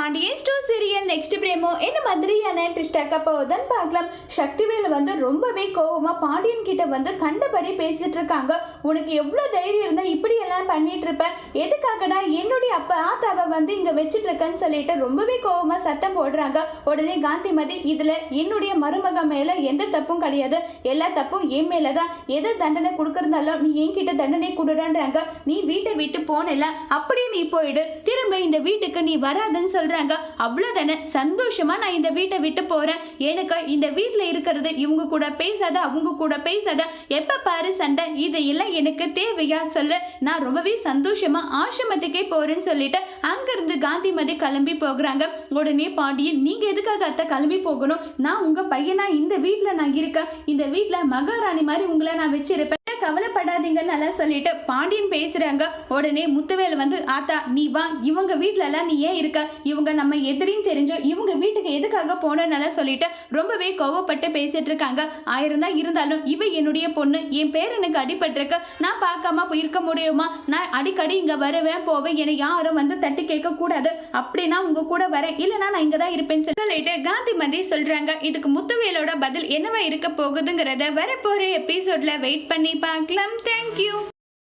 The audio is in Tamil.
Pandian store serial next promo என்ன மாதிரியான ட்விஸ்ட் ஆக்க போகுதுன்னு பார்க்கலாம். சக்திவேல் ரொம்பவே கோவமா பாண்டியன் கிட்ட கண்டபடி பேசிட்டு இருக்காங்க. உனக்கு எவ்வளவு தைரியம் இருந்தா இப்படி எல்லாம் பண்ணிட்டு இருப்ப, எதுக்காகடா என்னுடைய அப்பா ஆத்தாவை இங்க வச்சிட்டு இருக்கன்னு சொல்லிட்டு ரொம்பவே கோவமா சத்தம் போடுறாங்க. உடனே காந்திமதி, இதுல என்னுடைய மருமக மேல எந்த தப்பும் கிடையாது, எல்லா தப்பும் என் மேலதான், எதை தண்டனை கொடுக்கறதாலும் நீ என்கிட்ட தண்டனை கொடுறாங்க. நீ வீட்டை விட்டு போனல, அப்படியே நீ போயிடு, திரும்ப இந்த வீட்டுக்கு நீ வராதுன்னு சொல்றாங்க. அவ்வளவுதானே, சந்தோஷமா நான் இந்த வீட்டை விட்டு போறேன். எனக்கு இந்த வீட்டுல இருக்கிறது இவங்க கூட பேசாத, அவங்க கூட பேசாத, எப்ப பாரு சண்டை, இதையெல்லாம் எனக்கு தேவையா சொல்லு, நான் ரொம்பவே சந்தோஷமா ஆசிரமத்துக்கே போறேன்னு சொல்லிட்டு அங்கிருந்து காந்திமதி கிளம்பி போகிறாங்க. உடனே பாண்டியன், நீங்க எதுக்காக அத்தை கிளம்பி போகணும், நான் உங்க பையனா இந்த வீட்டுல நான் இருக்கேன், இந்த வீட்டுல மகாராணி மாதிரி உங்களை நான் வச்சிருப்பேன், கவலைப்படாதீங்கன்னு நல்லா சொல்லிட்டு பாண்டியன் பேசுறாங்க. உடனே முத்துவேல் ஆத்தா நீ வா, இவங்க வீட்டுல எல்லாம் நீ ஏன் இருக்க, இவங்க நம்ம எதிரின்னு தெரிஞ்சோ இவங்க வீட்டுக்கு எதுக்காக போனோன்னு சொல்லிட்டு ரொம்பவே கோவப்பட்டு பேசிட்டு இருக்காங்க. 1000 தான் இருந்தாலும் இவ என்னுடைய பொண்ணு, என் பேரனுக்கு அடிபட்டிருக்கு, நான் பார்க்காம இருக்க முடியுமா, நான் அடிக்கடி இங்க வருவேன் போவேன், என்னை யாரும் தட்டி கேட்க கூடாது, அப்படின்னா உங்க கூட வரேன், இல்லைன்னா நான் இங்கதான் இருப்பேன்னு சொல்லிட்டு காந்திமதி சொல்றாங்க. இதுக்கு முத்துவேலோட பதில் என்னவா இருக்க போகுதுங்கிறத வரப்போற எபிசோட்ல வெயிட் பண்ணி பார்க்கலாம். தேங்க்யூ.